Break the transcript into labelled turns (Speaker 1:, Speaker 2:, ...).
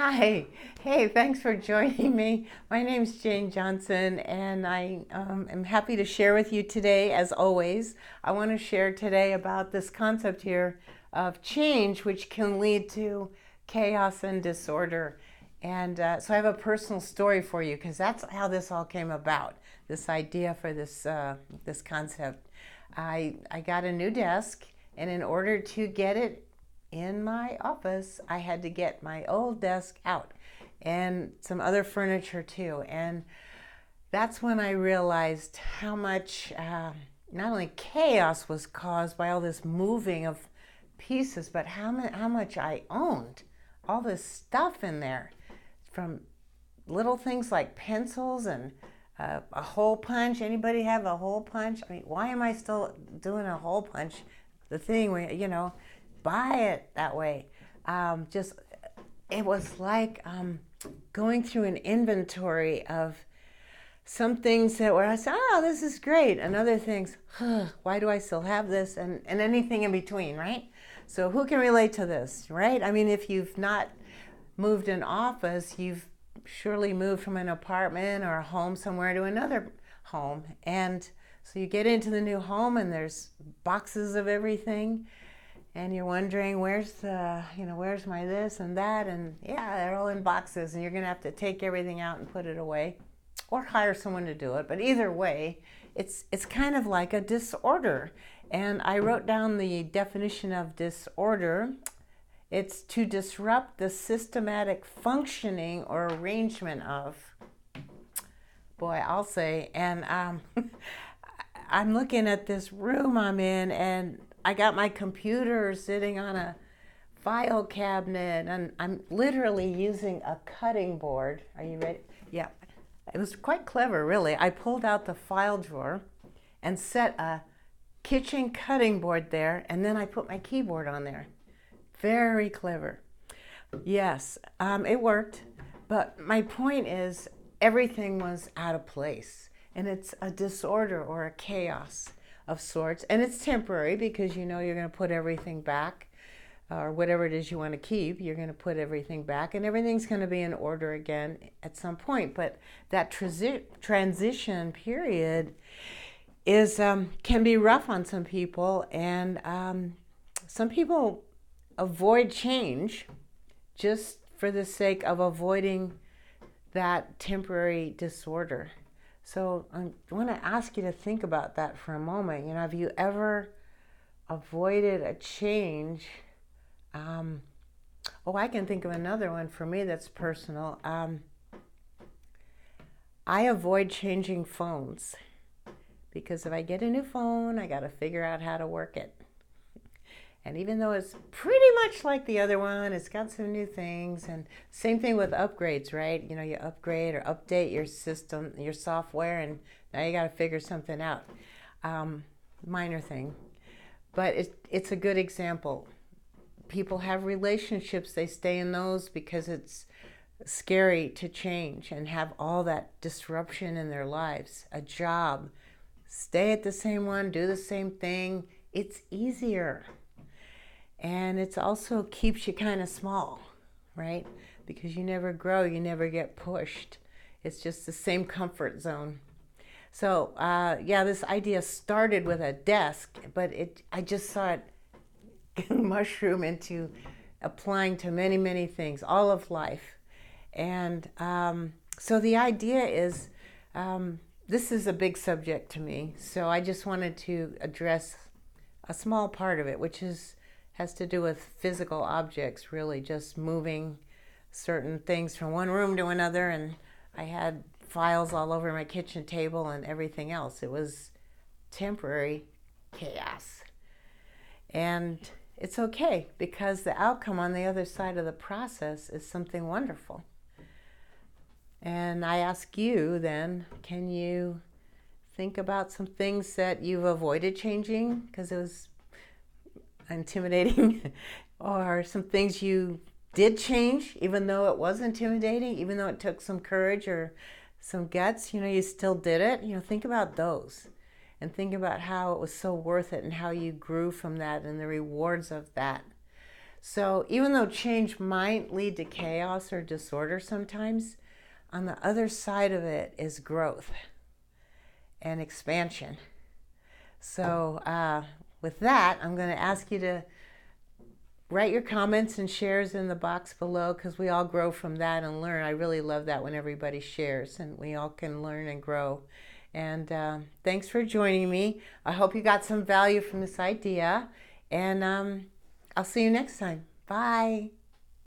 Speaker 1: Hi. Hey, thanks for joining me. My name's Jane Johnson, and I am happy to share with you today, as always. I want to share today about this concept here of change, which can lead to chaos and disorder. And so I have a personal story for you because that's how this all came about. This idea for this concept. I got a new desk, and in order to get it in my office, I had to get my old desk out and some other furniture too. And that's when I realized how much not only chaos was caused by all this moving of pieces, but how much I owned. All this stuff in there, from little things like pencils and a hole punch. Anybody have a hole punch? I mean, why am I still doing a hole punch? The thing where, buy it that way. Just, it was like going through an inventory of some things that were, I said, oh, this is great. And other things, why do I still have this? And anything in between, right? So who can relate to this, right? I mean, if you've not moved an office, you've surely moved from an apartment or a home somewhere to another home. And so you get into the new home and there's boxes of everything, and you're wondering where's my this and that, and yeah, they're all in boxes, and you're gonna have to take everything out and put it away or hire someone to do it. But either way, it's kind of like a disorder. And I wrote down the definition of disorder. It's to disrupt the systematic functioning or arrangement of, boy, I'll say. And I'm looking at this room I'm in, and I got my computer sitting on a file cabinet, and I'm literally using a cutting board. Are you ready? Yeah. It was quite clever, really. I pulled out the file drawer and set a kitchen cutting board there, and then I put my keyboard on there. Very clever. Yes, it worked. But my point is, everything was out of place. And it's a disorder or a chaos of sorts. And it's temporary because you're going to put everything back, or whatever it is you want to keep. You're going to put everything back, and everything's going to be in order again at some point. But that transition period is can be rough on some people. And some people avoid change just for the sake of avoiding that temporary disorder. So I want to ask you to think about that for a moment. Have you ever avoided a change? I can think of another one for me that's personal. I avoid changing phones because if I get a new phone, I got to figure out how to work it. And even though it's pretty much like the other one, it's got some new things. And same thing with upgrades, right? You upgrade or update your system, your software, and now you got to figure something out. Minor thing. But it's a good example. People have relationships, they stay in those because it's scary to change and have all that disruption in their lives. A job, stay at the same one, do the same thing. It's easier. And it also keeps you kind of small, right? Because you never grow, you never get pushed. It's just the same comfort zone. So, this idea started with a desk, but I just saw it mushroom into applying to many, many things, all of life. And so the idea is, this is a big subject to me. So I just wanted to address a small part of it, which has to do with physical objects, really just moving certain things from one room to another. And I had files all over my kitchen table and everything else. It was temporary chaos. And it's okay because the outcome on the other side of the process is something wonderful. And I ask you then, can you think about some things that you've avoided changing because it was intimidating, or some things you did change even though it was intimidating, even though it took some courage or some guts, you still did it. Think about those and think about how it was so worth it and how you grew from that and the rewards of that. So even though change might lead to chaos or disorder sometimes, on the other side of it is growth and expansion. So with that, I'm going to ask you to write your comments and shares in the box below, because we all grow from that and learn. I really love that when everybody shares and we all can learn and grow. And thanks for joining me. I hope you got some value from this idea. And I'll see you next time. Bye.